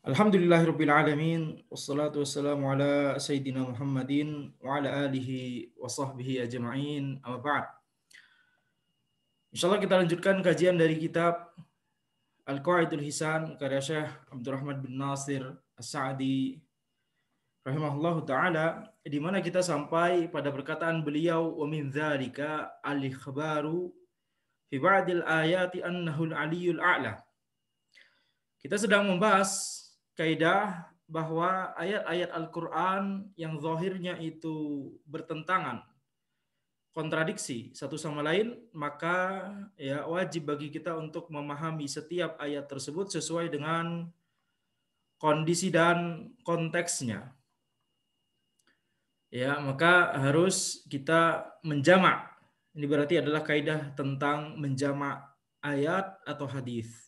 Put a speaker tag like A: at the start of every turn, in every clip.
A: Alhamdulillahirabbil alamin wassalatu wassalamu ala sayyidina Muhammadin wa ala alihi wa sahbihi ajma'in. Amma ba'd. Insyaallah kita lanjutkan kajian dari kitab Al-Qawaidul Hisan karya Syekh Abdurrahman bin Nasir As-Sa'di rahimahullahu taala, di mana kita sampai pada perkataan beliau wa min dzalika al-ikhbaru fi ba'dil ayati annahu al-aliyyul a'la. Kita sedang membahas kaidah bahwa ayat-ayat Al-Quran yang zahirnya itu bertentangan, kontradiksi satu sama lain, maka ya wajib bagi kita untuk memahami setiap ayat tersebut sesuai dengan kondisi dan konteksnya. Ya, maka harus kita menjamak. Ini berarti adalah kaidah tentang menjamak ayat atau hadis.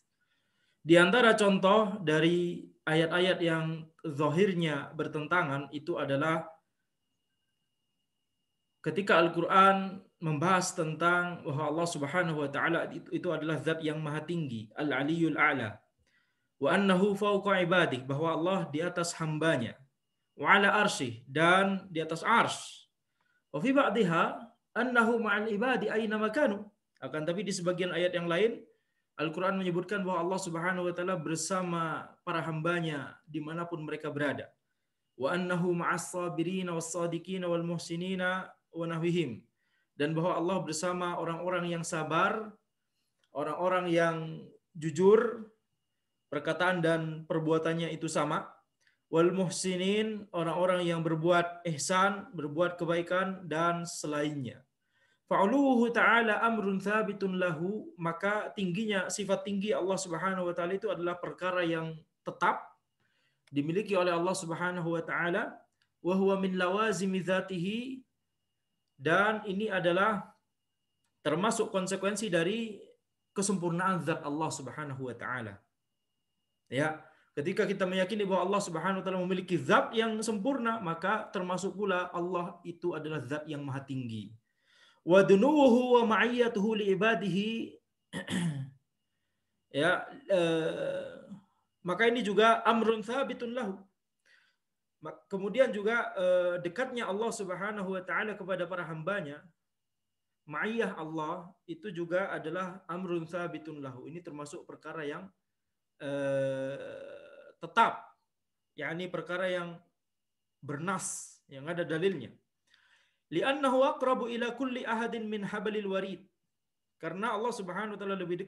A: Di antara contoh dari ayat-ayat yang zahirnya bertentangan itu adalah ketika Al-Quran membahas tentang bahwa Allah Subhanahu wa taala itu adalah zat yang maha tinggi, Al-Aliyyul A'la. Wa annahu fawqa ibadih, bahwa Allah di atas hambanya. Wa ala arsyih, dan di atas arsy. Wa fi ba'diha annahu ma'al ibadi aina makanu. Akan tapi di sebagian ayat yang lain Al-Quran menyebutkan bahwa Allah Subhanahu wa taala bersama para hambanya dimanapun mereka berada. Wa annahu ma'as sabirina was sadiqina wal muhsinina wa nahwihim. Dan bahwa Allah bersama orang-orang yang sabar, orang-orang yang jujur, perkataan dan perbuatannya itu sama. Wal muhsinin, orang-orang yang berbuat ihsan, berbuat kebaikan dan selainnya. Fa'uluhu ta'ala amrun thabitun lahu, maka tingginya sifat tinggi Allah Subhanahu wa taala itu adalah perkara yang tetap dimiliki oleh Allah Subhanahu wa taala, wa huwa min lawazimi dzatihi, dan ini adalah termasuk konsekuensi dari kesempurnaan zat Allah Subhanahu wa taala. Ya, ketika kita meyakini bahwa Allah Subhanahu wa taala memiliki zat yang sempurna, maka termasuk pula Allah itu adalah zat yang maha tinggi. Wa dunuhu wa ma'iyatuhu li ibadihi, ya, maka ini juga amrun thabitun lahu. Kemudian juga dekatnya Allah Subhanahu wa taala kepada para hambanya, ma'iyah Allah itu juga adalah amrun thabitun lahu. Ini termasuk perkara yang tetap, yakni perkara yang bernas, yang ada dalilnya. Li'annahu aqrabu ila kulli ahadin min hablil warid. Karena Allah Subhanahu wa taala lebih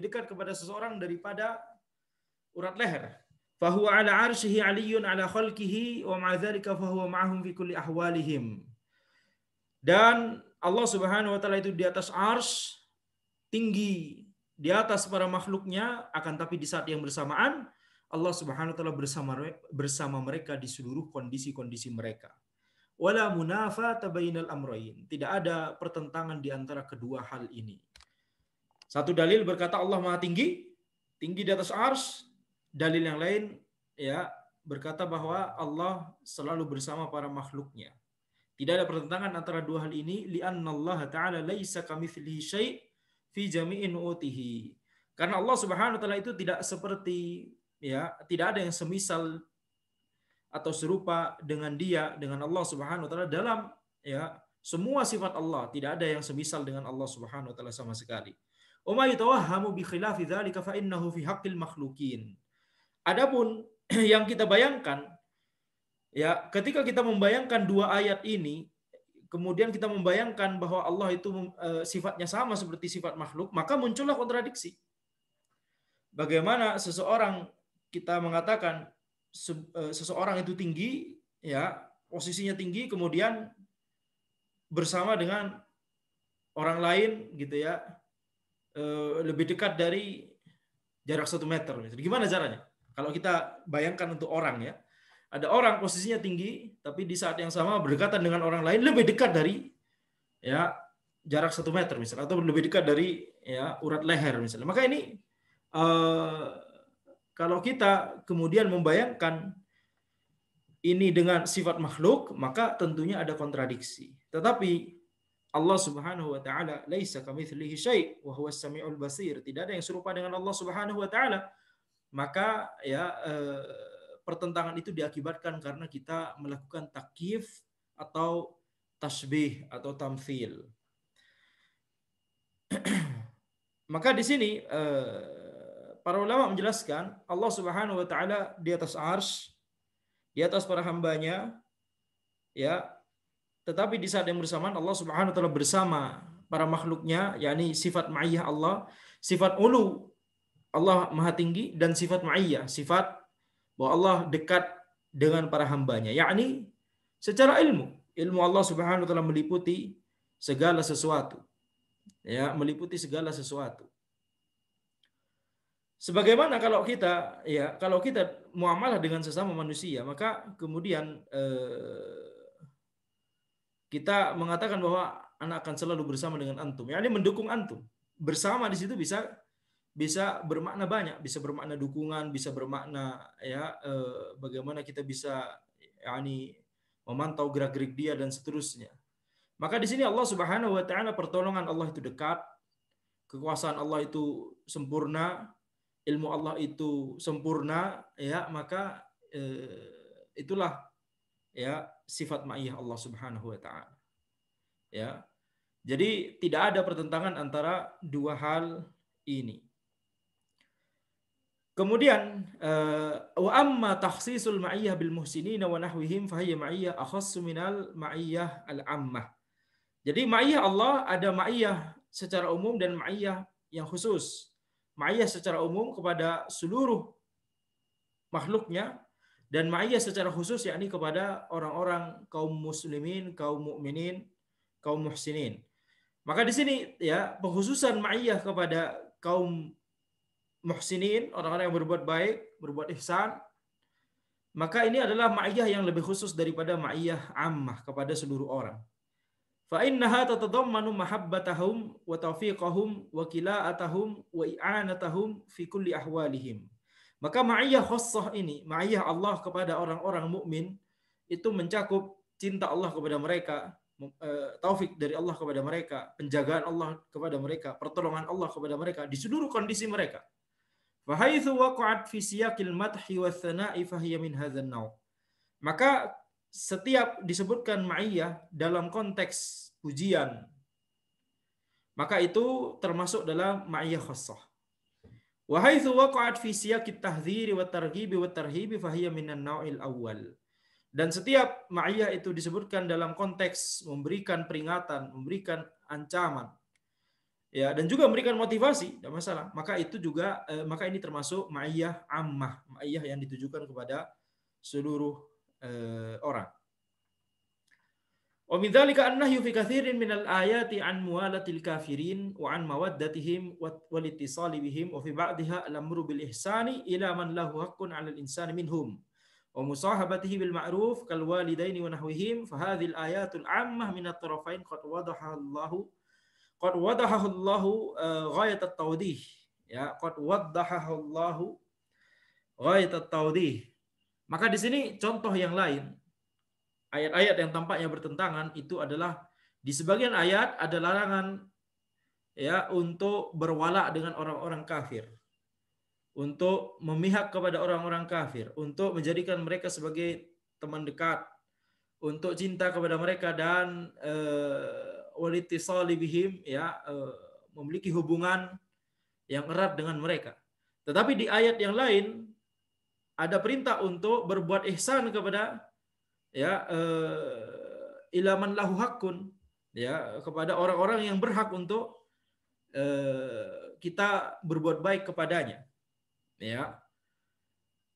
A: dekat kepada seseorang daripada urat leher. Fahuwa ala arsyihi aliyyun ala khalqihi wa ma'a dzalika fahuwa ma'ahum fi kulli ahwalihim. Dan Allah Subhanahu wa taala itu di atas arsy, tinggi di atas para makhluknya, akan tapi di saat yang bersamaan Allah Subhanahu wa taala bersama mereka di seluruh kondisi-kondisi mereka. Wala munafata bainal amrayn. Tidak ada pertentangan di antara kedua hal ini. Satu dalil berkata Allah Maha tinggi, tinggi di atas arsy. Dalil yang lain ya berkata bahwa Allah selalu bersama para makhluknya. Tidak ada pertentangan antara dua hal ini, li'anna Allah ta'ala laisa kamitslihi syai' fi jami'i nu'utihi. Karena Allah Subhanahu wa taala itu tidak seperti, ya, tidak ada yang semisal atau serupa dengan dia, dengan Allah Subhanahu wa taala dalam, ya, semua sifat Allah. Tidak ada yang semisal dengan Allah Subhanahu wa taala sama sekali. Wa ma yatawahhamu bi khilafi dzalika fa innahu fi haqqil makhluqin. Adapun yang kita bayangkan, ya, ketika kita membayangkan dua ayat ini, kemudian kita membayangkan bahwa Allah itu sifatnya sama seperti sifat makhluk, maka muncullah kontradiksi. Bagaimana seseorang, kita mengatakan seseorang itu tinggi, ya, posisinya tinggi, kemudian bersama dengan orang lain, gitu ya, lebih dekat dari jarak 1 meter. Gimana caranya? Kalau kita bayangkan untuk orang, ya, ada orang posisinya tinggi, tapi di saat yang sama berdekatan dengan orang lain lebih dekat dari, ya, jarak 1 meter misalnya, atau lebih dekat dari, ya, urat leher misalnya. Maka ini kalau kita kemudian membayangkan ini dengan sifat makhluk, maka tentunya ada kontradiksi. Tetapi Allah Subhanahu wa taala laisa kamitslihi syai' wa huwas samiul basir. Tidak ada yang serupa dengan Allah Subhanahu wa taala. maka ya pertentangan itu diakibatkan karena kita melakukan takyif atau tasbih atau tamthil. Maka di sini para ulama menjelaskan Allah Subhanahu wa taala di atas arsy, di atas para hambanya, ya. Tetapi di saat yang bersamaan Allah Subhanahu wa taala bersama para makhluknya, yakni sifat ma'iyah Allah, sifat ulu Allah Maha Tinggi, dan sifat ma'iyah, sifat bahwa Allah dekat dengan para hambanya, yakni secara ilmu Allah Subhanahu wa taala meliputi segala sesuatu. Ya, meliputi segala sesuatu. Sebagaimana kalau kita muamalah dengan sesama manusia, maka kemudian kita mengatakan bahwa anak akan selalu bersama dengan antum, yakni mendukung antum. Bersama di situ bisa bermakna banyak, bisa bermakna dukungan, bisa bermakna bagaimana kita bisa yakni memantau gerak-gerik dia dan seterusnya. Maka di sini Allah Subhanahu wa taala, pertolongan Allah itu dekat, kekuasaan Allah itu sempurna, ilmu Allah itu sempurna, ya, maka itulah ya sifat ma'iyah Allah Subhanahu wa taala. Ya. Jadi tidak ada pertentangan antara dua hal ini. Kemudian wa amma takhsisul ma'iyah bil muhsinina wa nahwihim fa hiya ma'iyah akhassu minal ma'iyah al-ammah. Jadi ma'iyah Allah ada ma'iyah secara umum dan ma'iyah yang khusus. Ma'iyah secara umum kepada seluruh makhluknya, dan ma'iyah secara khusus yakni kepada orang-orang kaum muslimin, kaum mukminin, kaum muhsinin. Maka di sini ya pengkhususan ma'iyah kepada kaum muhsinin, orang-orang yang berbuat baik, berbuat ihsan, maka ini adalah ma'iyah yang lebih khusus daripada ma'iyah ammah kepada seluruh orang. Fa innaha tatadammanu mahabbatahum wa tawfiqahum wa kila'atahum wa i'anatahum fi kulli ahwalihim. Maka ma'iyah khassah ini, ma'iyah Allah kepada orang-orang mukmin, itu mencakup cinta Allah kepada mereka, taufik dari Allah kepada mereka, penjagaan Allah kepada mereka, pertolongan Allah kepada mereka di seluruh kondisi mereka. Fa haitsu waqa'at fi siyaqil madhi wa tsana'i fa hiya min hadzal naw'. Maka setiap disebutkan ma'iyah dalam konteks pujian, maka itu termasuk dalam ma'iyah khassah. Wa haitsu waqa'at fi siyaqit tahdhiri wat targhibi wat tarhibi fa hiya minan naw'il awwal. Dan setiap ma'iyah itu disebutkan dalam konteks memberikan peringatan, memberikan ancaman, ya, dan juga memberikan motivasi, tidak masalah. Maka itu juga maka ini termasuk ma'iyah ammah, ma'iyah yang ditujukan kepada seluruh orang. Wa min dzalika annahyu fi katsirin minal ayati an muwalatil kafirin wa an mawaddatihim wal ittisali bihim wa fi ba'dihha al-amru bil ihsani ila man lahu haqqun 'alal insani minhum wa musahabatihi bil ma'ruf kal walidaini wa nahwihim fa hadhil ayatul 'ammah min at-tarafain qad wadaha Allahu ghayat at-tawdih, ya, qad wadaha Allahu ghayat at-tawdih. Maka di sini contoh yang lain, ayat-ayat yang tampaknya bertentangan itu adalah di sebagian ayat ada larangan ya untuk berwala dengan orang-orang kafir, untuk memihak kepada orang-orang kafir, untuk menjadikan mereka sebagai teman dekat, untuk cinta kepada mereka dan walittisali bihim, ya, memiliki hubungan yang erat dengan mereka. Tetapi di ayat yang lain ada perintah untuk berbuat ihsan kepada ya ila man lahu haqqun, ya, kepada orang-orang yang berhak untuk kita berbuat baik kepadanya, ya.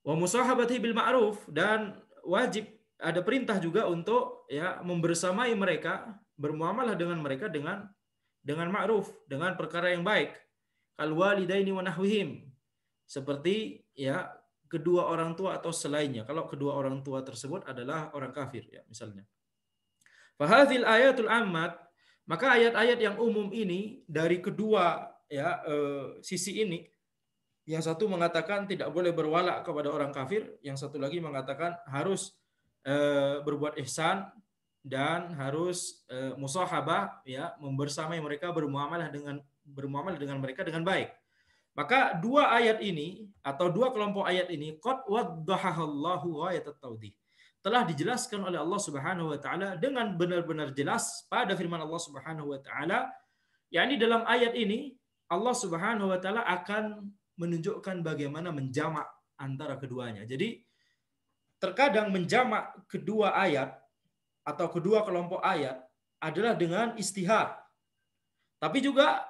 A: Wa musahabati bil ma'ruf, dan wajib ada perintah juga untuk ya membersamai mereka, bermuamalah dengan mereka dengan ma'ruf, dengan perkara yang baik. Kal walidaini wa nahwihim, seperti ya kedua orang tua atau selainnya, kalau kedua orang tua tersebut adalah orang kafir, ya, misalnya. Fahadzil ayatul ammat, maka ayat-ayat yang umum ini dari kedua ya sisi ini, yang satu mengatakan tidak boleh berwala kepada orang kafir, yang satu lagi mengatakan harus berbuat ihsan dan harus musahabah, ya, membersamai mereka, bermuamalah dengan mereka dengan baik. Maka dua ayat ini atau dua kelompok ayat ini qad waddahahallahu ghayat at-tawdih. Telah dijelaskan oleh Allah Subhanahu wa taala dengan benar-benar jelas pada firman Allah Subhanahu wa taala, yakni dalam ayat ini Allah Subhanahu wa taala akan menunjukkan bagaimana menjamak antara keduanya. Jadi terkadang menjamak kedua ayat atau kedua kelompok ayat adalah dengan istihad. Tapi juga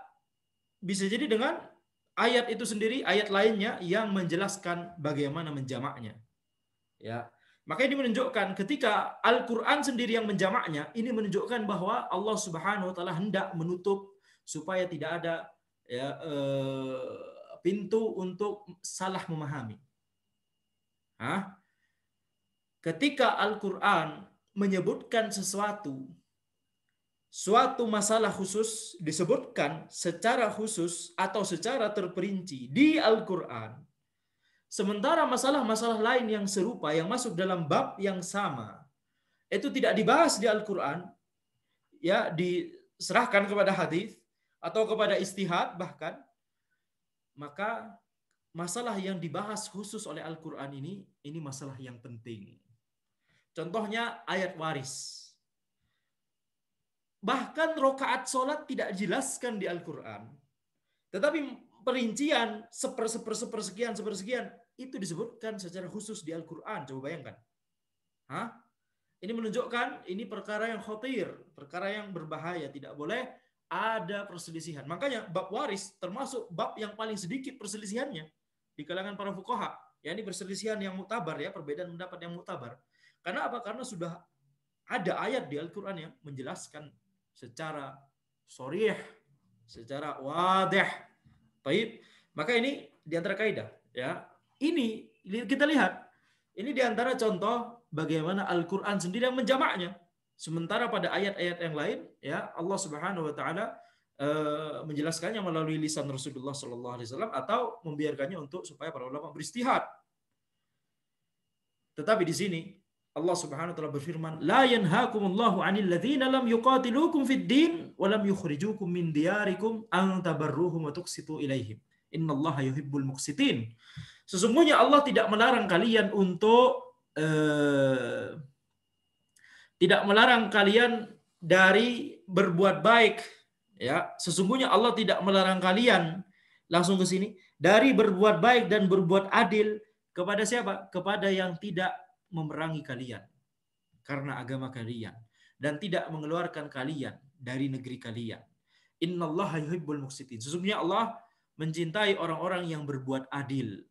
A: bisa jadi dengan ayat itu sendiri, ayat lainnya yang menjelaskan bagaimana menjamaknya. Ya. Maka ini menunjukkan ketika Al-Quran sendiri yang menjamaknya, ini menunjukkan bahwa Allah Subhanahu wa taala hendak menutup supaya tidak ada ya, pintu untuk salah memahami. Ketika Al-Quran menyebutkan suatu masalah khusus disebutkan secara khusus atau secara terperinci di Al-Quran. Sementara masalah-masalah lain yang serupa yang masuk dalam bab yang sama itu tidak dibahas di Al-Quran, ya diserahkan kepada hadis atau kepada istihad bahkan, maka masalah yang dibahas khusus oleh Al-Quran ini masalah yang penting. Contohnya ayat waris. Bahkan rokaat sholat tidak dijelaskan di Al-Quran. Tetapi perincian sepersekian itu disebutkan secara khusus di Al-Quran. Coba bayangkan. Ini menunjukkan ini perkara yang khatir, perkara yang berbahaya. Tidak boleh ada perselisihan. Makanya bab waris termasuk bab yang paling sedikit perselisihannya di kalangan para fuqaha. Ya, ini perselisihan yang muktabar, ya, perbedaan pendapat yang muktabar. Karena apa? Karena sudah ada ayat di Al-Quran yang menjelaskan secara sharih, secara wadih. Baik, maka ini di antara kaidah, ya. Ini kita lihat, ini di antara contoh bagaimana Al-Qur'an sendiri yang menjamaknya. Sementara pada ayat-ayat yang lain, ya, Allah Subhanahu wa taala menjelaskannya melalui lisan Rasulullah sallallahu alaihi wasallam atau membiarkannya untuk supaya para ulama beristihad. Tetapi di sini Allah Subhanahu wa taala berfirman, "La yanhaakumullahu 'anil ladzina lam yuqatilukum fid din wa lam yukhrijukum min diyarikum an tabarruhum wa tuqsitu ilaihim. Innallaha yuhibbul muqsitin." Sesungguhnya Allah tidak melarang kalian untuk tidak melarang kalian dari berbuat baik, ya. Sesungguhnya Allah tidak melarang kalian, langsung ke sini, dari berbuat baik dan berbuat adil kepada siapa? Kepada yang tidak memerangi kalian karena agama kalian dan tidak mengeluarkan kalian dari negeri kalian. Innallaha yuhibbul muqsitin. Sesungguhnya Allah mencintai orang-orang yang berbuat adil.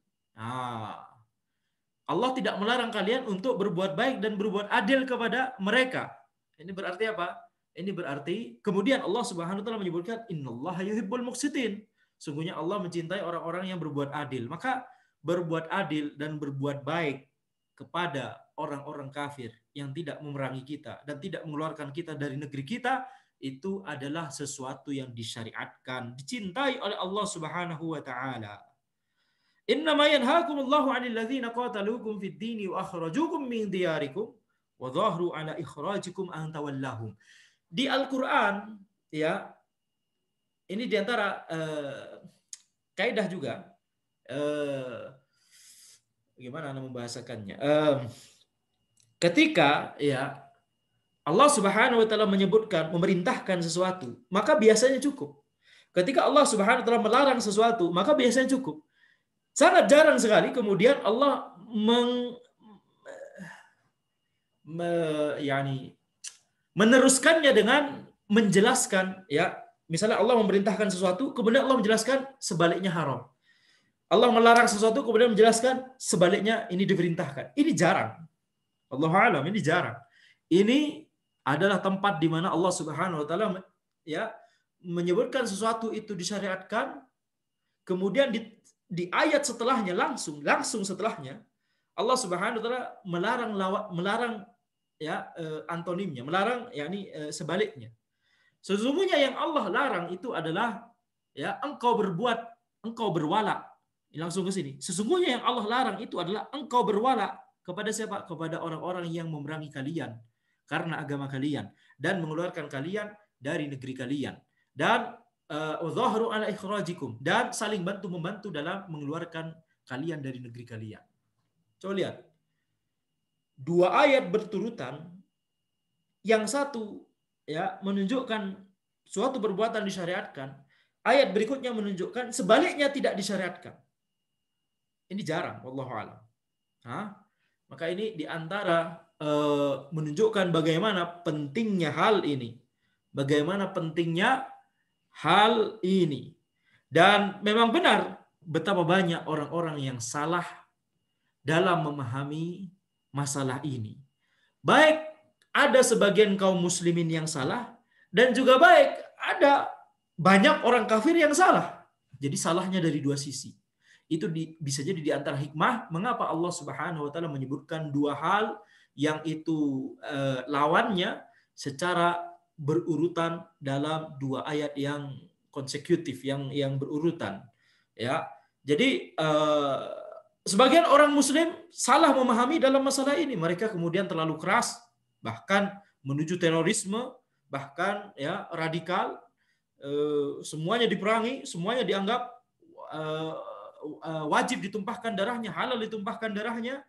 A: Allah tidak melarang kalian untuk berbuat baik dan berbuat adil kepada mereka. Ini berarti apa? Ini berarti kemudian Allah Subhanahu wa taala menyebutkan innallaha yuhibbul muqsitin. Sesungguhnya Allah mencintai orang-orang yang berbuat adil. Maka berbuat adil dan berbuat baik kepada orang-orang kafir yang tidak memerangi kita dan tidak mengeluarkan kita dari negeri kita, itu adalah sesuatu yang disyariatkan, dicintai oleh Allah Subhanahu wa taala. Innama yanhaakumullahu 'anil ladzina qataluukum fid dini wa akhrajukum min diyarikum wa dhahru 'ala ikhrajikum an tawallahum. Di Al-Qur'an, ya, ini diantara kaidah juga, gimana membahasakannya? Ketika, ya, Allah Subhanahu wa taala menyebutkan, memerintahkan sesuatu, maka biasanya cukup. Ketika Allah Subhanahu wa taala melarang sesuatu, maka biasanya cukup. Sangat jarang sekali kemudian Allah meneruskannya dengan menjelaskan, ya. Misalnya Allah memerintahkan sesuatu, kemudian Allah menjelaskan sebaliknya haram. Allah melarang sesuatu kemudian menjelaskan sebaliknya ini diperintahkan. Ini jarang. Allahu a'lam, ini jarang. Ini adalah tempat di mana Allah Subhanahu wa taala, ya, menyebutkan sesuatu itu disyariatkan, kemudian di ayat setelahnya langsung setelahnya Allah Subhanahu wa taala melarang ya, antonimnya, melarang yakni sebaliknya. Sesungguhnya yang Allah larang itu adalah, ya, engkau berwala. Langsung ke sini. Sesungguhnya yang Allah larang itu adalah engkau berwala kepada siapa? Kepada orang-orang yang memerangi kalian karena agama kalian dan mengeluarkan kalian dari negeri kalian. Dan Wadhahru ala ikhrajikum, dan saling bantu membantu dalam mengeluarkan kalian dari negeri kalian. Coba lihat. Dua ayat berturutan, yang satu ya menunjukkan suatu perbuatan disyariatkan, ayat berikutnya menunjukkan sebaliknya tidak disyariatkan. Ini jarang, wallahu a'lam. Maka ini diantara menunjukkan bagaimana pentingnya hal ini. Bagaimana pentingnya hal ini. Dan memang benar betapa banyak orang-orang yang salah dalam memahami masalah ini. Baik ada sebagian kaum muslimin yang salah, dan juga baik ada banyak orang kafir yang salah. Jadi salahnya dari dua sisi. Itu bisa jadi di antara hikmah mengapa Allah Subhanahu wa taala menyebutkan dua hal yang itu lawannya secara berurutan dalam dua ayat yang konsekutif, yang berurutan. Ya. Jadi sebagian orang muslim salah memahami dalam masalah ini. Mereka kemudian terlalu keras, bahkan menuju terorisme, bahkan ya radikal. Semuanya diperangi, semuanya dianggap wajib ditumpahkan darahnya, halal ditumpahkan darahnya,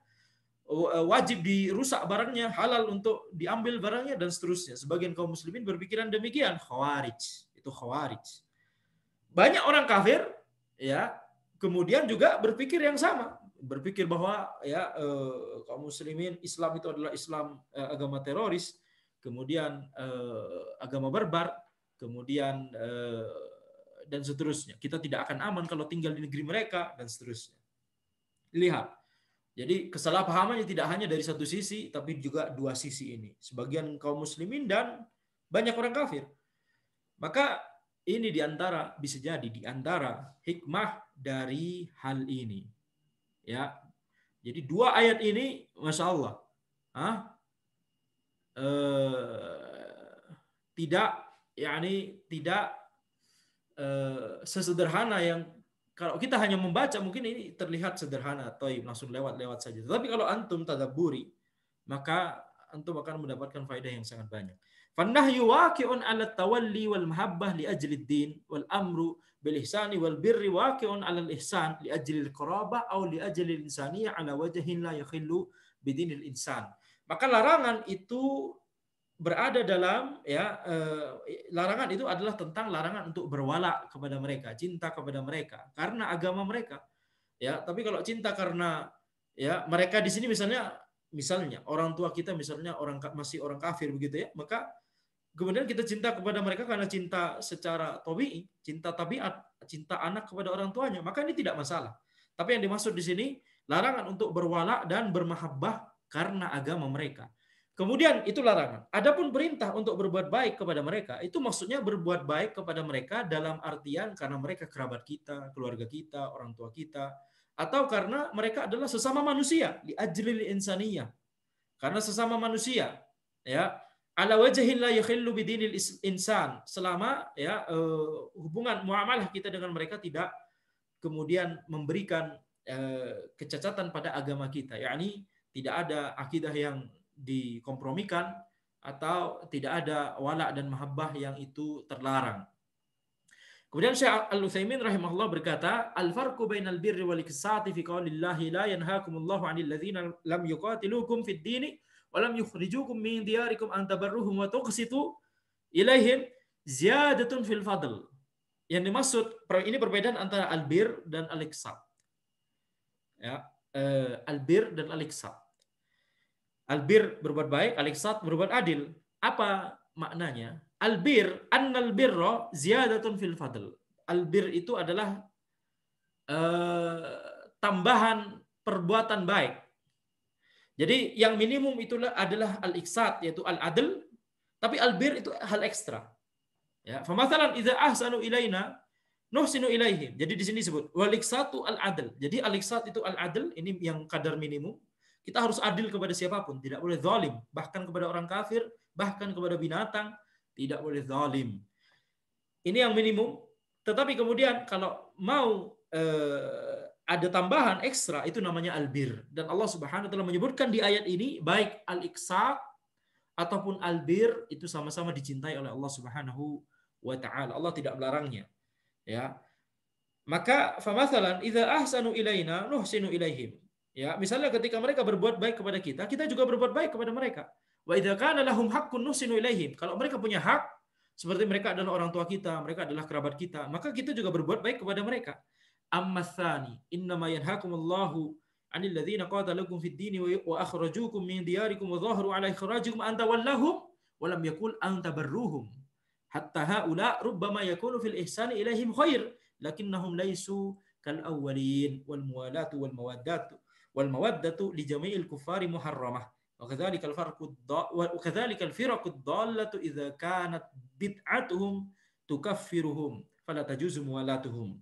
A: wajib dirusak barangnya, halal untuk diambil barangnya, dan seterusnya. Sebagian kaum muslimin berpikiran demikian. Khawarij, itu khawarij. Banyak orang kafir ya kemudian juga berpikir yang sama, berpikir bahwa ya kaum muslimin, Islam itu adalah Islam agama teroris, kemudian agama barbar, kemudian dan seterusnya. Kita tidak akan aman kalau tinggal di negeri mereka, dan seterusnya. Lihat. Jadi kesalahpahamannya tidak hanya dari satu sisi, tapi juga dua sisi ini. Sebagian kaum muslimin dan banyak orang kafir. Maka ini bisa jadi diantara hikmah dari hal ini. Ya. Jadi dua ayat ini, Masya Allah. Tidak sesederhana yang kalau kita hanya membaca mungkin ini terlihat sederhana, langsung lewat saja. Tapi kalau antum tadabburi, maka antum akan mendapatkan faedah yang sangat banyak. Fannahyu waqi'un 'ala tawalli wal mahabbah li ajli ad-din wal amru bil ihsani wal birri waqi'un 'ala al-ihsan li ajli al-qarabah aw li ajli al-insaniyah 'ala wajhin la yakhillu bidinil insan. Maka larangan itu berada dalam larangan itu adalah tentang larangan untuk berwala kepada mereka, cinta kepada mereka karena agama mereka. Ya, tapi kalau cinta karena ya mereka di sini misalnya orang tua kita misalnya masih orang kafir begitu ya, maka kemudian kita cinta kepada mereka karena cinta secara tabi'i, cinta tabiat, cinta anak kepada orang tuanya, maka ini tidak masalah. Tapi yang dimaksud di sini larangan untuk berwala dan bermahabbah karena agama mereka. Kemudian itu larangan. Adapun perintah untuk berbuat baik kepada mereka, itu maksudnya berbuat baik kepada mereka dalam artian karena mereka kerabat kita, keluarga kita, orang tua kita, atau karena mereka adalah sesama manusia, li ajlil insaniyah. Karena sesama manusia, ya, ala wajhin la yakhillu bidinil insan, selama ya hubungan muamalah kita dengan mereka tidak kemudian memberikan kecacatan pada agama kita, yakni tidak ada akidah yang dikompromikan atau tidak ada wala dan mahabbah yang itu terlarang. Kemudian Syekh Al-Utsaimin rahimahullah berkata, al-farqu bainal birri wal iqsati fi qaulillahi la yanhaakumullahu 'anil ladzina lam yuqatilukum fid dini wa lam yukhrijukum min diyarikum an tabarruhum wa tuqsitu ilaihim ziyadatun fil fadl. Yang dimaksud ini perbedaan antara al-bir dan al-iqsat. Ya, al-bir dan al-iqsat. Al-bir berbuat baik, al-iqsat berbuat adil. Apa maknanya? Al-bir, annal birra ziyadatun fil fadl. Al-bir itu adalah tambahan perbuatan baik. Jadi yang minimum itulah adalah al-iqsat, yaitu al-adl, tapi al-bir itu hal ekstra. Ya, famathalan idza ahsanu ilaina nuhsinu ilaihim. Jadi di sini disebut wal iqsatu al-adl. Jadi al-iqsat itu al-adl, ini yang kadar minimum. Kita harus adil kepada siapapun, tidak boleh zalim, bahkan kepada orang kafir, bahkan kepada binatang, tidak boleh zalim. Ini yang minimum. Tetapi kemudian kalau mau ada tambahan ekstra, itu namanya albir. Dan Allah Subhanahu wa taala menyebutkan di ayat ini baik al-iqsat ataupun albir itu sama-sama dicintai oleh Allah Subhanahu wa ta'ala. Allah tidak melarangnya. Ya. Maka famathalan idza ahsanu ilaina nuhsinu ilaihim. Ya, misalnya ketika mereka berbuat baik kepada kita, kita juga berbuat baik kepada mereka. Wa idza kana lahum haqqun nuhsinu ilaihim. Kalau mereka punya hak, seperti mereka adalah orang tua kita, mereka adalah kerabat kita, maka kita juga berbuat baik kepada mereka. Amma tsani, innama yanhakumullahu 'anil ladzina qataluukum fid dini wa akhrajuukum min diyarikum wa dhaharu 'ala ikhrajikum an tawallahum wa lam yakul an tabarruhum. Hatta haula rubbama yakunu fil ihsani ilaihim khair lakinnahum laisu kal awwalin wal muwalatu wal mawaddatu li jami'il kuffari muharramah wa kadzalika al firaqu dhallatu idza kanat bid'atuhum tukaffiruhum fala tajuzu muwalatuhum.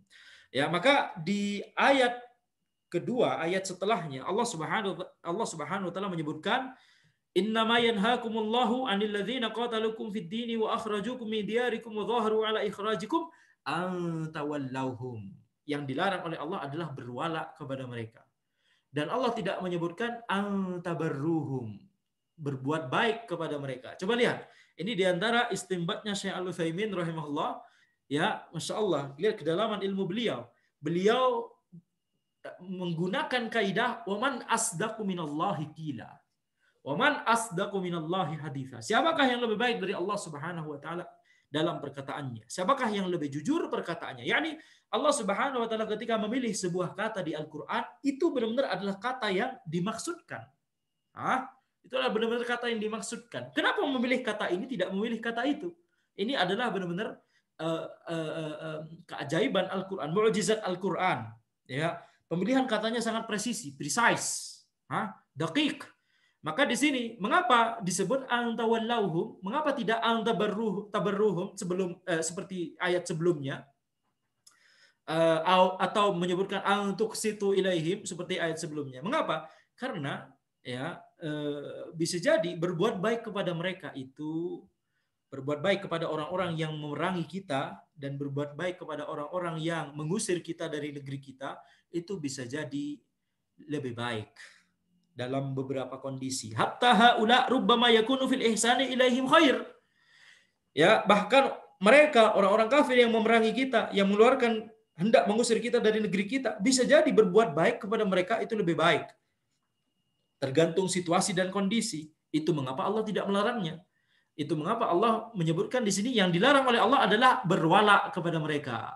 A: Ya, maka di ayat kedua, ayat setelahnya Allah Subhanahu wa taala menyebutkan innama yanhaakumullahu 'anil ladzina qataluukum fid dini wa akhrajukum min diyarikum wa dhaharu 'ala ikhrajikum antawallauhum. Yang dilarang oleh Allah adalah berwala kepada mereka. Dan Allah tidak menyebutkan antabarruhum, berbuat baik kepada mereka. Coba lihat, ini diantara istimbatnya Syekh Al-Utsaimin rahimahullah. Ya, Masya Allah, lihat kedalaman ilmu beliau. Beliau menggunakan kaidah waman asdaqu minallahi qila. Waman asdaqu minallahi haditha. Siapakah yang lebih baik dari Allah Subhanahu wa taala dalam perkataannya? Siapakah yang lebih jujur perkataannya? Yani Allah Subhanahu wa taala ketika memilih sebuah kata di Al-Qur'an, itu benar-benar adalah kata yang dimaksudkan. Itu adalah benar-benar kata yang dimaksudkan. Kenapa memilih kata ini, tidak memilih kata itu? Ini adalah benar-benar keajaiban Al-Qur'an, mukjizat Al-Qur'an. Ya, pemilihan katanya sangat presisi, precise, daqiq. Maka di sini mengapa disebut antawallauhum? Mengapa tidak antabarruhum sebelum seperti ayat sebelumnya? Atau menyebutkan antuksitu ilaihim seperti ayat sebelumnya. Mengapa? Karena ya bisa jadi berbuat baik kepada mereka itu, berbuat baik kepada orang-orang yang memerangi kita dan berbuat baik kepada orang-orang yang mengusir kita dari negeri kita, itu bisa jadi lebih baik dalam beberapa kondisi. Hatta haula rubbama yakunu fil ihsani ilaihim khair. Ya, bahkan mereka orang-orang kafir yang memerangi kita, yang mengeluarkan hendak mengusir kita dari negeri kita, bisa jadi berbuat baik kepada mereka itu lebih baik. Tergantung situasi dan kondisi. Itu mengapa Allah tidak melarangnya. Itu mengapa Allah menyebutkan di sini yang dilarang oleh Allah adalah berwala kepada mereka.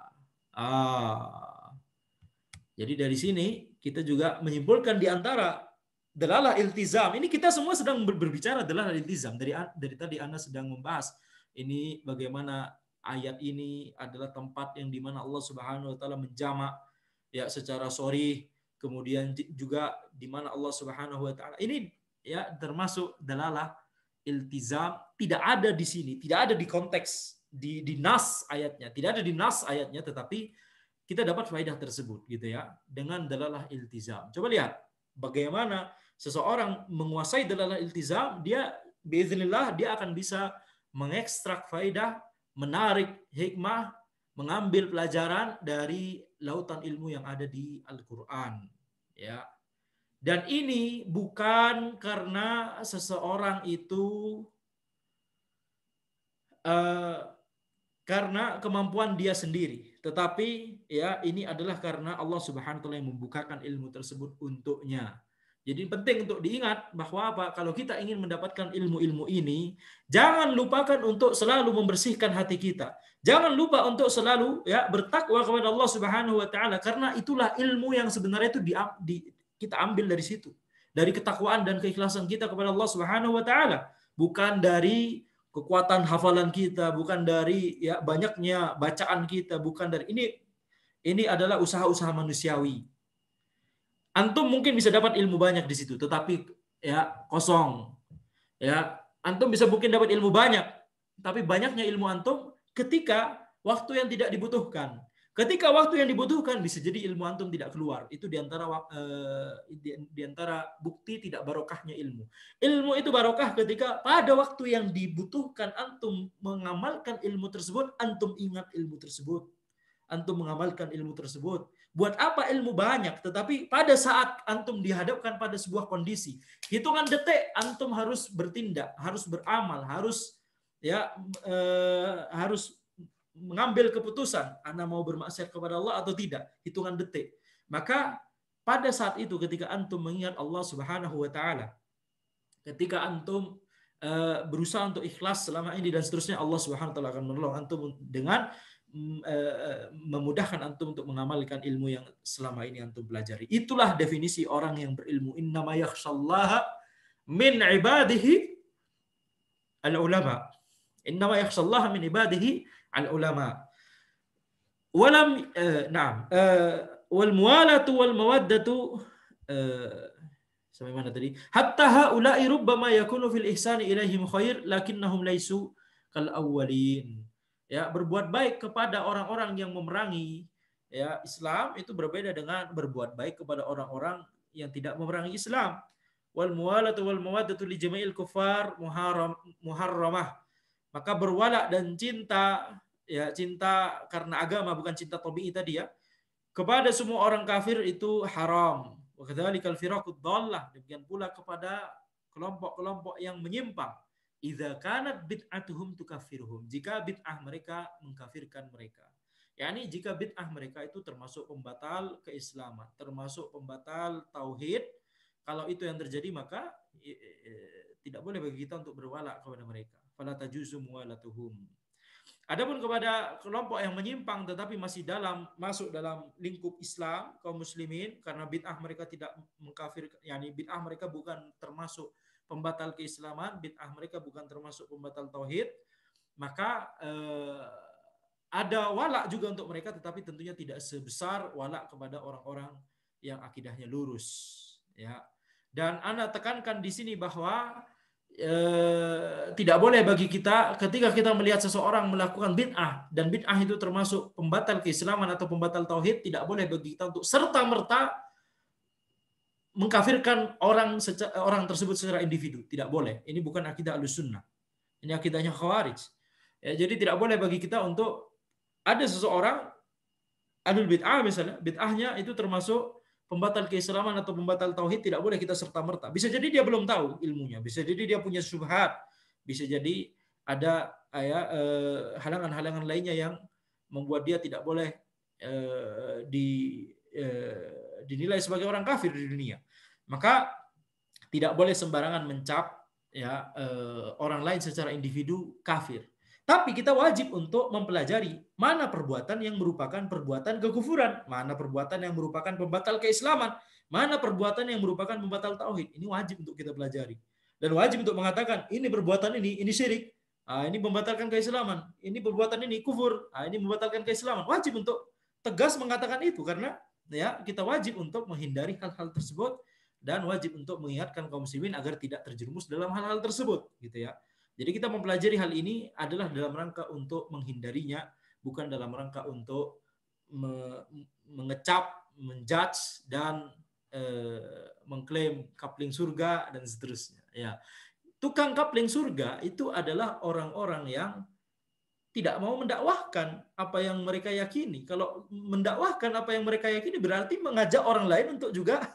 A: Jadi dari sini kita juga menyimpulkan di antara dalalah iltizam. Ini kita semua sedang berbicara dalalah iltizam. Dari tadi Anda sedang membahas ini bagaimana ayat ini adalah tempat yang dimana Allah Subhanahu wa taala menjamak ya secara sharih, kemudian juga dimana Allah Subhanahu wa taala ini ya termasuk dalalah iltizam, tidak ada di sini, tidak ada di konteks di nas ayatnya, tidak ada di nas ayatnya, tetapi kita dapat faedah tersebut gitu ya dengan dalalah iltizam. Coba lihat bagaimana seseorang menguasai dalalah iltizam, dia biiznillah dia akan bisa mengekstrak faedah, menarik hikmah, mengambil pelajaran dari lautan ilmu yang ada di Al-Qur'an. Ya. Dan ini bukan karena seseorang itu karena kemampuan dia sendiri, tetapi ya ini adalah karena Allah Subhanahu wa taala yang membukakan ilmu tersebut untuknya. Jadi penting untuk diingat bahwa apa? Kalau kita ingin mendapatkan ilmu-ilmu ini, jangan lupakan untuk selalu membersihkan hati kita. Jangan lupa untuk selalu ya bertakwa kepada Allah Subhanahu wa taala, karena itulah ilmu yang sebenarnya itu kita ambil dari situ. Dari ketakwaan dan keikhlasan kita kepada Allah Subhanahu wa taala, bukan dari kekuatan hafalan kita, bukan dari ya banyaknya bacaan kita, bukan dari ini adalah usaha-usaha manusiawi. Antum mungkin bisa dapat ilmu banyak di situ, tetapi ya kosong. Ya, antum bisa mungkin dapat ilmu banyak, tapi banyaknya ilmu antum ketika waktu yang tidak dibutuhkan. Ketika waktu yang dibutuhkan bisa jadi ilmu antum tidak keluar. Itu diantara bukti tidak barokahnya ilmu. Ilmu itu barokah ketika pada waktu yang dibutuhkan antum mengamalkan ilmu tersebut, antum ingat ilmu tersebut. Antum mengamalkan ilmu tersebut. Buat apa ilmu banyak, tetapi pada saat antum dihadapkan pada sebuah kondisi, hitungan detik antum harus bertindak, harus beramal, harus mengambil keputusan, Anda mau bermaksiat kepada Allah atau tidak, hitungan detik. Maka pada saat itu ketika antum mengingat Allah Subhanahu wa taala, ketika antum berusaha untuk ikhlas selama ini dan seterusnya, Allah Subhanahu wa taala akan menolong antum dengan memudahkan antum untuk mengamalkan ilmu yang selama ini antum pelajari. Itulah definisi orang yang berilmu. Innama yakhshallaha min ibadihi al-ulama. Innama yakhshallaha min ibadihi al-ulama. Walam na'am wal muwalatu wal mawaddatu sampai mana tadi? Hatta haula'i rubbama yakunu fil ihsani ilaihim khair lakinnahum laisu kal awwalin. Ya, berbuat baik kepada orang-orang yang memerangi ya Islam itu berbeda dengan berbuat baik kepada orang-orang yang tidak memerangi Islam. Wal muwalatu wal mawaddatu li jami'il kuffar muharramah. Maka berwala dan cinta, ya cinta karena agama bukan cinta tabi'i tadi ya, kepada semua orang kafir itu haram. Wa kadzalikal firaqud dhallah, demikian pula kepada kelompok-kelompok yang menyimpang. Idza kanat bid'atuhum tukaffiruhum, jika bid'ah mereka mengkafirkan mereka. yakni jika bid'ah mereka itu termasuk pembatal keislaman, termasuk pembatal tauhid, kalau itu yang terjadi maka tidak boleh bagi kita untuk berwala kepada mereka. Fala tajuzu muwalatuhum. Adapun kepada kelompok yang menyimpang tetapi masih masuk dalam lingkup Islam kaum muslimin karena bid'ah mereka tidak mengkafir, yakni bid'ah mereka bukan termasuk pembatal keislaman, bid'ah mereka bukan termasuk pembatal tauhid, maka ada wala juga untuk mereka tetapi tentunya tidak sebesar wala kepada orang-orang yang akidahnya lurus, ya. Dan Anda tekankan di sini bahwa tidak boleh bagi kita ketika kita melihat seseorang melakukan bid'ah dan bid'ah itu termasuk pembatal keislaman atau pembatal tauhid, tidak boleh bagi kita untuk serta-merta mengkafirkan orang tersebut secara individu. Tidak boleh. Ini bukan akidah Ahlussunnah. Ini akidahnya Khawarij. Ya, jadi tidak boleh bagi kita untuk ada seseorang ahlul bid'ah misalnya, bid'ahnya itu termasuk pembatal keislaman atau pembatal tauhid, tidak boleh kita serta-merta. Bisa jadi dia belum tahu ilmunya, bisa jadi dia punya syubhat, bisa jadi ada halangan-halangan lainnya yang membuat dia tidak boleh dinilai sebagai orang kafir di dunia. Maka tidak boleh sembarangan mencap ya orang lain secara individu kafir. Tapi kita wajib untuk mempelajari mana perbuatan yang merupakan perbuatan kekufuran, mana perbuatan yang merupakan pembatal keislaman, mana perbuatan yang merupakan pembatal tauhid. Ini wajib untuk kita pelajari. Dan wajib untuk mengatakan ini perbuatan ini syirik, ini membatalkan keislaman, ini perbuatan ini kufur, ini membatalkan keislaman. Wajib untuk tegas mengatakan itu karena ya kita wajib untuk menghindari hal-hal tersebut dan wajib untuk mengingatkan kaum muslimin agar tidak terjerumus dalam hal-hal tersebut, gitu ya. Jadi kita mempelajari hal ini adalah dalam rangka untuk menghindarinya, bukan dalam rangka untuk mengecap, menjudge dan mengklaim kapling surga dan seterusnya. Ya, tukang kapling surga itu adalah orang-orang yang tidak mau mendakwahkan apa yang mereka yakini. Kalau mendakwahkan apa yang mereka yakini berarti mengajak orang lain untuk juga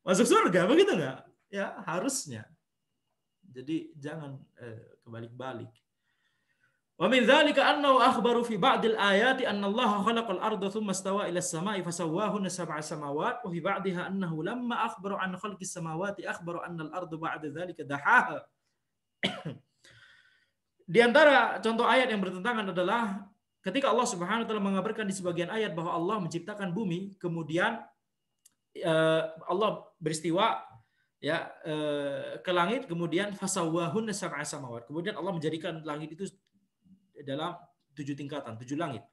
A: masuk surga, begitu nggak? Ya harusnya. Jadi jangan kebalik-balik. Wa min dzalika annahu akhbaru fi ba'dil ayati anna Allah khalaqal arda thumma istawa ila as-sama'i fasawwahunna sab'a samawat wa fi ba'diha annahu lamma akhbaru an khalqis samawati akhbaru anna al-ardu ba'da dzalika dahaha. Di antara contoh ayat yang bertentangan adalah ketika Allah Subhanahu wa taala mengabarkan di sebagian ayat bahwa Allah menciptakan bumi, kemudian Allah beristiwa ya ke langit, kemudian fasawwahunna sab'a samawat. Kemudian Allah menjadikan langit itu dalam 7 tingkatan, 7 langit.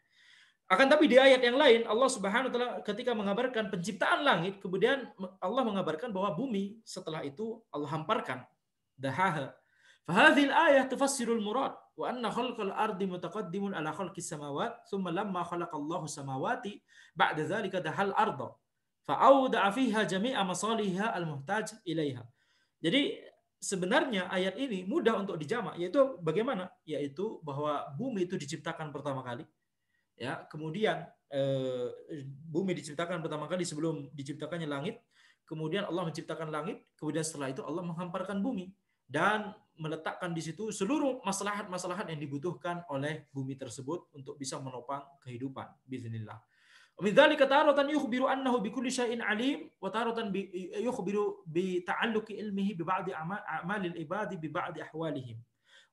A: Akan tapi di ayat yang lain Allah Subhanahu wa taala ketika mengabarkan penciptaan langit, kemudian Allah mengabarkan bahwa bumi setelah itu Allah hamparkan. Dahaha. Fahadhil ayah tufassirul murad wa anna khalqal ardi mutaqaddimun ala khalqis samawat thumma lamma khalaqallahu samawati ba'da dzalika dahal arda fa'auda'a fiha jami'a masaliha al-muhtaj ilaiha. Jadi sebenarnya ayat ini mudah untuk dijamak, yaitu bagaimana? Yaitu bahwa bumi itu diciptakan pertama kali, ya. Kemudian bumi diciptakan pertama kali sebelum diciptakannya langit. Kemudian Allah menciptakan langit. Kemudian setelah itu Allah menghamparkan bumi dan meletakkan di situ seluruh maslahat-maslahat yang dibutuhkan oleh bumi tersebut untuk bisa menopang kehidupan biiznillah. Min dzalika taratan yukhbiru annahu bikulli syai'in alim wa taratan yukhbiru bi ta'alluqi ilmihi bi ba'di a'malil ibadi bi ba'di ahwalihim.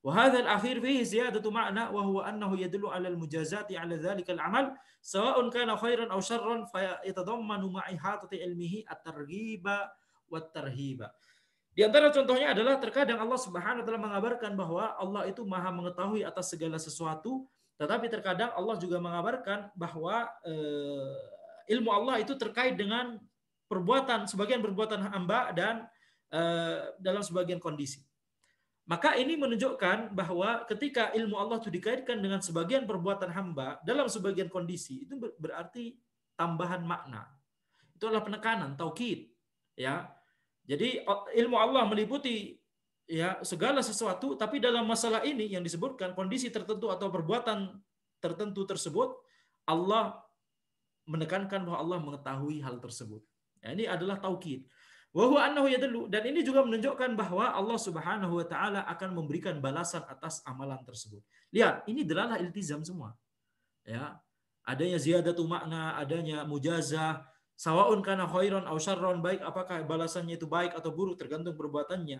A: وهذا الأخير فيه زيادة معنى وهو أنه يدل على المجازات على ذلك العمل سواء كان خيرا أو شرا فيتضمن مع إحاطة علمه الترغيب والترهيب. Di antara contohnya adalah terkadang Allah Subhanahu wa taala mengabarkan bahwa Allah itu Maha mengetahui atas segala sesuatu, tetapi terkadang Allah juga mengabarkan bahwa ilmu Allah itu terkait dengan sebagian perbuatan hamba dan dalam sebagian kondisi. Maka ini menunjukkan bahwa ketika ilmu Allah itu dikaitkan dengan sebagian perbuatan hamba dalam sebagian kondisi, itu berarti tambahan makna. Itu adalah penekanan, taukid. Ya. Jadi ilmu Allah meliputi ya segala sesuatu, tapi dalam masalah ini yang disebutkan kondisi tertentu atau perbuatan tertentu tersebut, Allah menekankan bahwa Allah mengetahui hal tersebut. Ya, ini adalah taukid. Wa huwa annahu yadullu, dan ini juga menunjukkan bahwa Allah Subhanahu wa taala akan memberikan balasan atas amalan tersebut. Lihat, ini adalah iltizam semua. Ya. Adanya ziyadatu makna, adanya mujazah, sawaun kana khairan aw syarran, baik apakah balasannya itu baik atau buruk tergantung perbuatannya.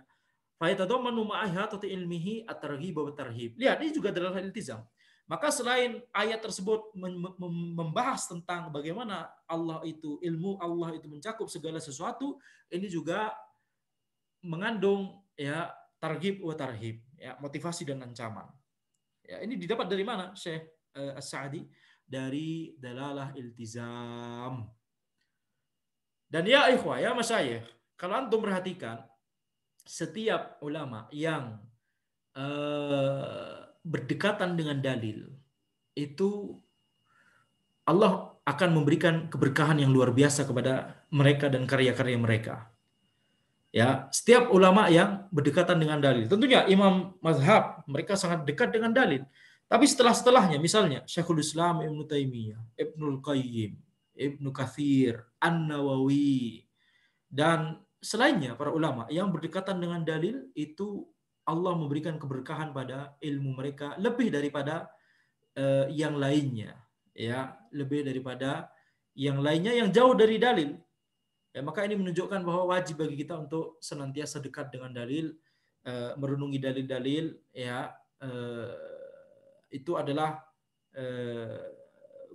A: Fa yatadammanu ma'ahatati ilmihi at-targhib wa tarhib. Lihat, ini juga adalah iltizam. Maka selain ayat tersebut membahas tentang bagaimana Allah itu, ilmu Allah itu mencakup segala sesuatu, ini juga mengandung ya targhib wa tarhib, ya, motivasi dan ancaman. Ya, ini didapat dari mana, Syekh As-Sa'di? Dari dalalah iltizam. Dan ya ikhwah, ya masyayikh, kalau antum perhatikan setiap ulama yang berdekatan dengan dalil, itu Allah akan memberikan keberkahan yang luar biasa kepada mereka dan karya-karya mereka. Ya, setiap ulama yang berdekatan dengan dalil. Tentunya imam mazhab, mereka sangat dekat dengan dalil. Tapi setelahnya, misalnya Syekhul Islam Ibnu Taimiyah, Ibnul Qayyim, Ibnu Katsir, An-Nawawi, dan selainnya para ulama yang berdekatan dengan dalil, itu Allah memberikan keberkahan pada ilmu mereka lebih daripada yang lainnya, ya, lebih daripada yang lainnya yang jauh dari dalil. Ya, maka ini menunjukkan bahwa wajib bagi kita untuk senantiasa dekat dengan dalil, merenungi dalil-dalil, ya, itu adalah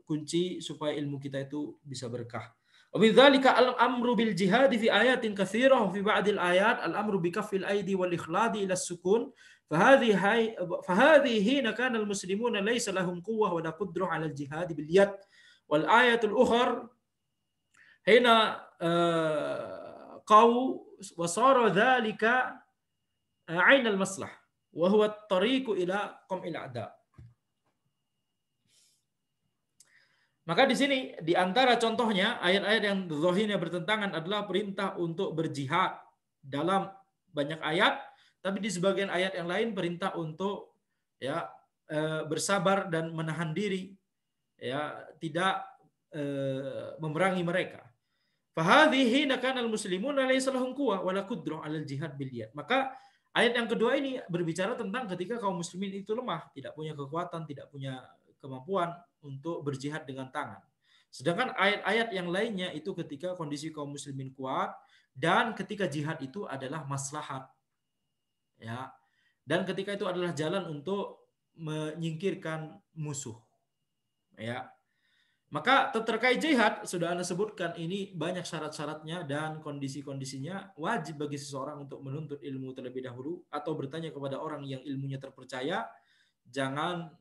A: kunci supaya ilmu kita itu bisa berkah. ومن ذلك الأمر بالجهاد في آيات كثيرة وفي بعض الآيات الأمر بكف الأيدي والإخلاد إلى السكون فهذه حين كان المسلمون ليس لهم قوة ولا قدرة على الجهاد باليد والآية الأخرى حين قوا وصار ذلك عين المصلحة وهو الطريق إلى قمع الأعداء. Maka di sini di antara contohnya ayat-ayat yang zahirnya bertentangan adalah perintah untuk berjihad dalam banyak ayat, tapi di sebagian ayat yang lain perintah untuk ya bersabar dan menahan diri, ya, tidak memerangi mereka. Fahadhihi nakanal muslimun laysa lahum quwwah wala qudrah 'alal jihad bil yad. Maka ayat yang kedua ini berbicara tentang ketika kaum muslimin itu lemah, tidak punya kekuatan, tidak punya kemampuan untuk berjihad dengan tangan. Sedangkan ayat-ayat yang lainnya itu ketika kondisi kaum muslimin kuat dan ketika jihad itu adalah maslahat. Ya. Dan ketika itu adalah jalan untuk menyingkirkan musuh. Ya. Maka terkait jihad sudah Anda sebutkan ini banyak syarat-syaratnya dan kondisi-kondisinya, wajib bagi seseorang untuk menuntut ilmu terlebih dahulu atau bertanya kepada orang yang ilmunya terpercaya. Jangan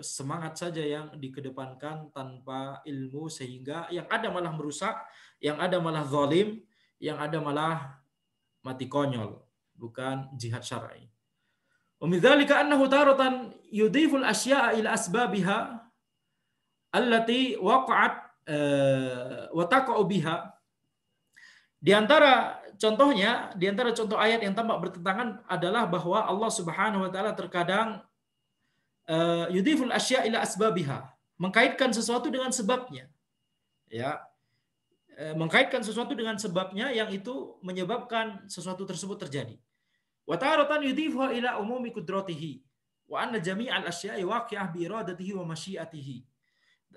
A: semangat saja yang dikedepankan tanpa ilmu, sehingga yang ada malah merusak, yang ada malah zalim, yang ada malah mati konyol, bukan jihad syar'i. Wa min dzalika annahu taratan yudhiful asya'a ila asbabiha allati waqa'at wa taqa'u biha. Di antara contohnya, di antara contoh ayat yang tampak bertentangan adalah bahwa Allah Subhanahu wa taala terkadang yudhiful asya' ila asbabiha, mengkaitkan sesuatu dengan sebabnya. Ya. Mengkaitkan sesuatu dengan sebabnya yang itu menyebabkan sesuatu tersebut terjadi. Wa taratan yudhifuha ila umumi qudratihi wa anna jami'al asya'i waqi'ah bi iradatihi wa masyiatihi.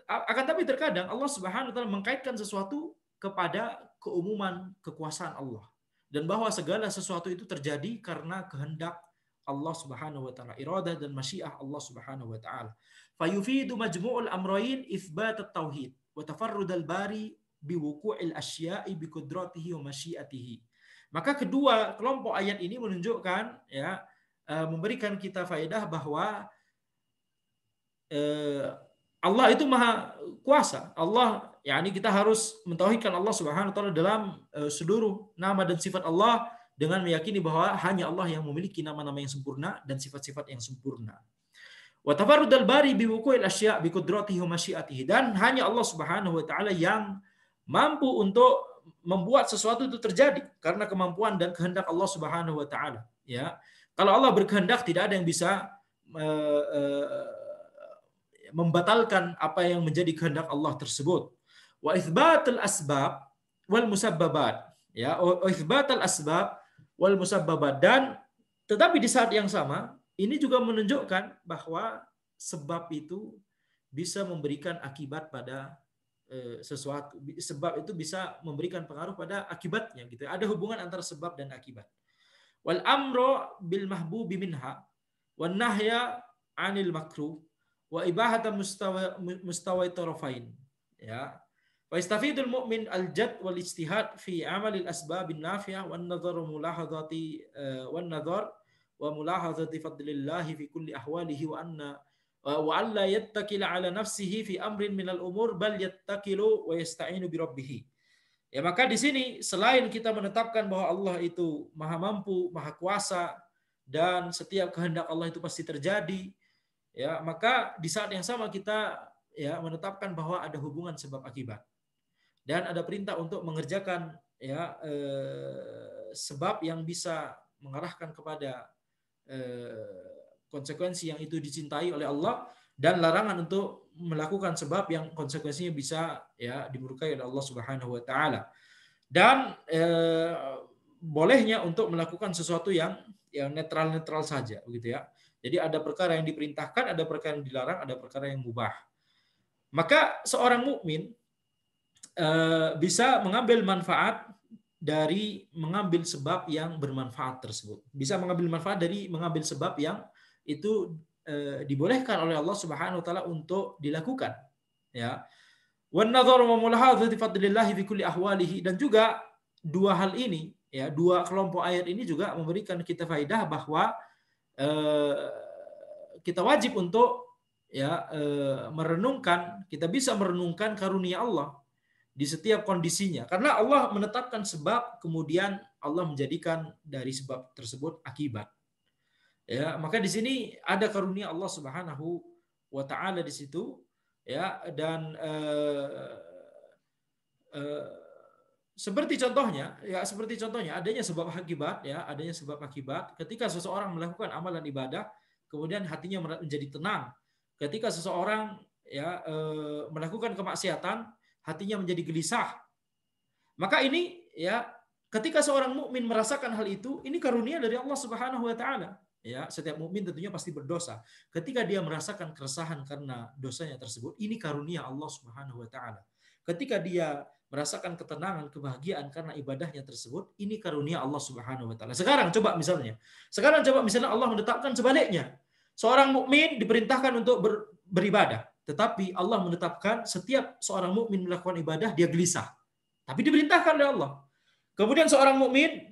A: Akan tapi terkadang Allah Subhanahu wa taala mengkaitkan sesuatu kepada keumuman kekuasaan Allah dan bahwa segala sesuatu itu terjadi karena kehendak Allah Subhanahu wa taala, iradah dan masyiah Allah Subhanahu wa taala. Fayufidu majmu'ul amrayn itsbat at-tauhid wa tafarrud al-bari biwuqu'il asya'i bi qudratihi wa masyiatihi. Maka kedua kelompok ayat ini menunjukkan ya memberikan kita faedah bahwa Allah itu maha kuasa. Allah, yakni kita harus mentauhidkan Allah Subhanahu wa taala dalam seluruh nama dan sifat Allah dengan meyakini bahwa hanya Allah yang memiliki nama-nama yang sempurna dan sifat-sifat yang sempurna. Wa tafarrudal bari bi wuqu'il asya' bi qudratihi wa masyiatihi, dan hanya Allah Subhanahu wa taala yang mampu untuk membuat sesuatu itu terjadi karena kemampuan dan kehendak Allah Subhanahu wa taala, ya. Kalau Allah berkehendak tidak ada yang bisa membatalkan apa yang menjadi kehendak Allah tersebut. Wa itsbatul asbab wal musabbabat, ya, wa itsbatul asbab wal musabbabat, dan tetapi di saat yang sama ini juga menunjukkan bahwa sebab itu bisa memberikan akibat pada sesuatu. Sebab itu bisa memberikan pengaruh pada akibatnya, gitu. Ada hubungan antara sebab dan akibat. Wal amru bil mahbubi minha wan nahya 'anil makruh wa ibahata mustawa tarafain, ya. Wa istafidul mu'min al-jad wal ijtihad fi amalil asbabin nafi'ah wan nadhar wa mulahadhati fadlillahi fi kulli ahwalihi wa alla yattakila ala nafsihi fi amrin minal umur bal yattakilu wa yasta'inu bi rabbih. Ya, maka di sini selain kita menetapkan bahwa Allah itu maha mampu, maha kuasa, dan setiap kehendak Allah itu pasti terjadi, ya, maka di saat yang sama kita ya menetapkan bahwa ada hubungan sebab akibat dan ada perintah untuk mengerjakan ya sebab yang bisa mengarahkan kepada konsekuensi yang itu dicintai oleh Allah, dan larangan untuk melakukan sebab yang konsekuensinya bisa ya dimurkai oleh Allah Subhanahu wa taala. Dan bolehnya untuk melakukan sesuatu yang netral-netral saja, begitu ya. Jadi ada perkara yang diperintahkan, ada perkara yang dilarang, ada perkara yang mubah. Maka seorang mukmin bisa mengambil manfaat dari mengambil sebab yang bermanfaat tersebut. Bisa mengambil manfaat dari mengambil sebab yang itu dibolehkan oleh Allah Subhanahu wa taala untuk dilakukan, ya. Wan nadhar wa mulahadzati fadlillahi fi kulli ahwalihi, dan juga dua hal ini, ya, dua kelompok ayat ini juga memberikan kita faedah bahwa kita wajib untuk ya merenungkan, kita bisa merenungkan karunia Allah di setiap kondisinya, karena Allah menetapkan sebab, kemudian Allah menjadikan dari sebab tersebut akibat. Ya, maka di sini ada karunia Allah Subhanahu wa taala di situ, ya, dan seperti contohnya adanya sebab akibat, ya, adanya sebab akibat ketika seseorang melakukan amalan ibadah kemudian hatinya menjadi tenang. Ketika seseorang ya melakukan kemaksiatan, hatinya menjadi gelisah. Maka ini ya, ketika seorang mukmin merasakan hal itu, ini karunia dari Allah Subhanahu wa taala. Ya, setiap mukmin tentunya pasti berdosa. Ketika dia merasakan keresahan karena dosanya tersebut, ini karunia Allah Subhanahu wa taala. Ketika dia merasakan ketenangan, kebahagiaan karena ibadahnya tersebut, ini karunia Allah Subhanahu wa taala. Sekarang coba misalnya Allah menetapkan sebaliknya. Seorang mukmin diperintahkan untuk beribadah, tetapi Allah menetapkan setiap seorang mukmin melakukan ibadah dia gelisah. Tapi diperintahkan oleh Allah. Kemudian seorang mukmin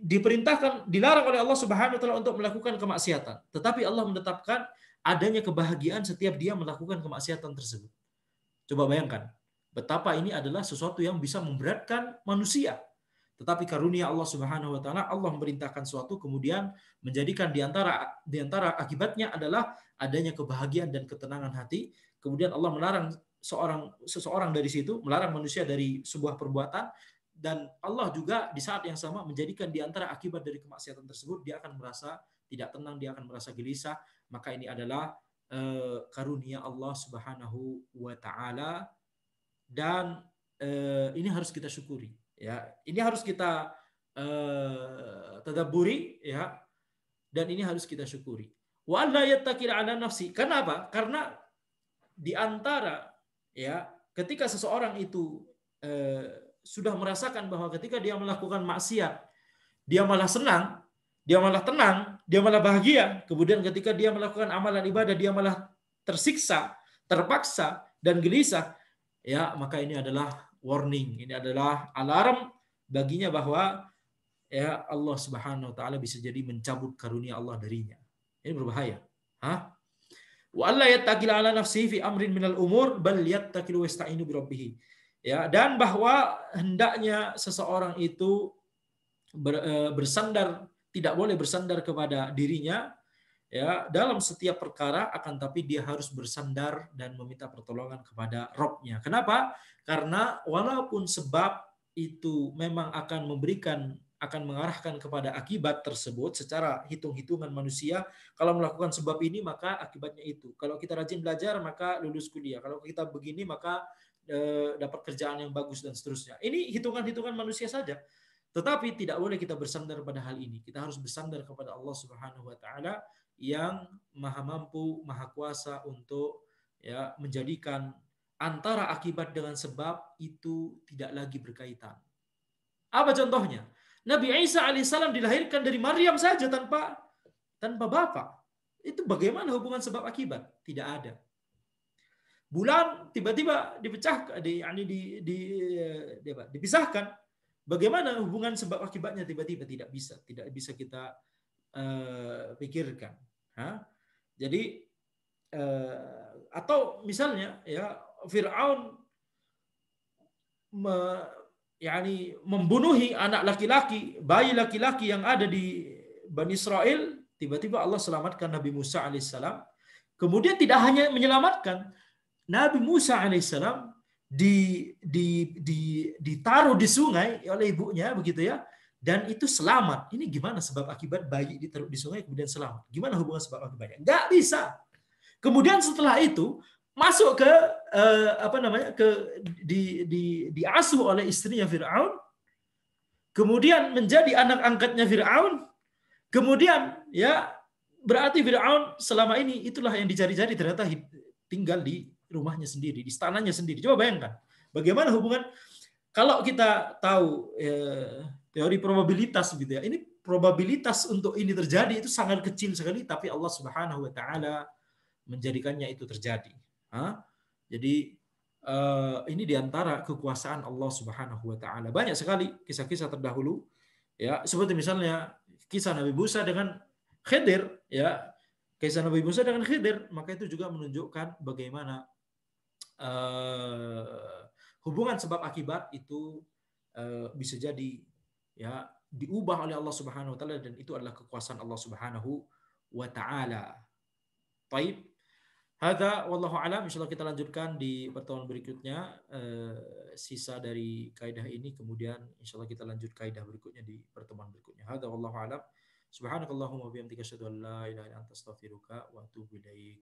A: dilarang oleh Allah Subhanahu wa taala untuk melakukan kemaksiatan, tetapi Allah menetapkan adanya kebahagiaan setiap dia melakukan kemaksiatan tersebut. Coba bayangkan, betapa ini adalah sesuatu yang bisa memberatkan manusia. Tetapi karunia Allah Subhanahu wa taala, Allah memerintahkan sesuatu kemudian menjadikan di antara akibatnya adalah adanya kebahagiaan dan ketenangan hati. Kemudian Allah melarang seseorang dari situ, melarang manusia dari sebuah perbuatan, dan Allah juga di saat yang sama menjadikan di antara akibat dari kemaksiatan tersebut dia akan merasa tidak tenang, dia akan merasa gelisah. Maka ini adalah karunia Allah Subhanahu wa taala, dan ini harus kita syukuri, ya. Ini harus kita tadabburi, ya. Dan ini harus kita syukuri. Wa alla yattakil ala nafsi. Kenapa? Karena di antara ya ketika seseorang itu sudah merasakan bahwa ketika dia melakukan maksiat, dia malah senang, dia malah tenang, dia malah bahagia. Kemudian ketika dia melakukan amalan ibadah, dia malah tersiksa, terpaksa, dan gelisah. Ya, maka ini adalah warning, ini adalah alarm baginya bahwa ya Allah Subhanahu wa taala bisa jadi mencabut karunia Allah darinya. Ini berbahaya. Hah? Wa alla yattaqil ala nafsihi fi amrin minal umur bal yattaqilu wasta'inu bi rabbih. Ya, dan bahwa hendaknya seseorang itu bersandar, tidak boleh bersandar kepada dirinya ya dalam setiap perkara, akan tapi dia harus bersandar dan meminta pertolongan kepada Rabb-nya. Kenapa? Karena walaupun sebab itu memang akan mengarahkan kepada akibat tersebut secara hitung-hitungan manusia. Kalau melakukan sebab ini maka akibatnya itu. Kalau kita rajin belajar maka lulus kuliah. Kalau kita begini maka dapat kerjaan yang bagus dan seterusnya. Ini hitungan-hitungan manusia saja. Tetapi tidak boleh kita bersandar pada hal ini. Kita harus bersandar kepada Allah Subhanahu wa taala yang Maha Mampu, Maha Kuasa untuk ya menjadikan antara akibat dengan sebab itu tidak lagi berkaitan. Apa contohnya? Nabi Isa alaihissalam dilahirkan dari Maryam saja tanpa bapak. Itu bagaimana hubungan sebab akibat? Tidak ada. Bulan tiba-tiba dipisahkan. Bagaimana hubungan sebab akibatnya tiba-tiba? Tidak bisa kita pikirkan. Jadi atau misalnya ya Fir'aun membunuhi anak laki-laki, bayi laki-laki yang ada di Bani Israel, tiba-tiba Allah selamatkan Nabi Musa alaihissalam. Kemudian tidak hanya menyelamatkan, Nabi Musa alaihissalam ditaruh di sungai oleh ibunya begitu ya, dan itu selamat. Ini gimana sebab akibat bayi ditaruh di sungai kemudian selamat? Gimana hubungan sebab akibatnya? Nggak bisa. Kemudian setelah itu masuk ke diasuh oleh istrinya Fir'aun, kemudian menjadi anak angkatnya Fir'aun, kemudian ya berarti Fir'aun selama ini itulah yang dicari-cari, ternyata tinggal di rumahnya sendiri, di istananya sendiri. Coba bayangkan bagaimana hubungan. Kalau kita tahu teori probabilitas gitu ya, ini probabilitas untuk ini terjadi itu sangat kecil sekali, tapi Allah Subhanahu wa taala menjadikannya itu terjadi. Jadi ini diantara kekuasaan Allah Subhanahu wa taala. Banyak sekali kisah-kisah terdahulu ya, seperti misalnya kisah Nabi Musa dengan Khidir ya. Kisah Nabi Musa dengan Khidir, maka itu juga menunjukkan bagaimana hubungan sebab akibat itu bisa jadi ya diubah oleh Allah Subhanahu wa taala, dan itu adalah kekuasaan Allah Subhanahu wa taala. Baik. Hadza wallahu alam. Insyaallah kita lanjutkan di pertemuan berikutnya sisa dari kaidah ini, kemudian insyaallah kita lanjut kaidah berikutnya di pertemuan berikutnya. Hadza wallahu alam. Subhanakallahumma wa bihamdika asyhadu an la ilaha illa anta astaghfiruka wa atubu ilaik.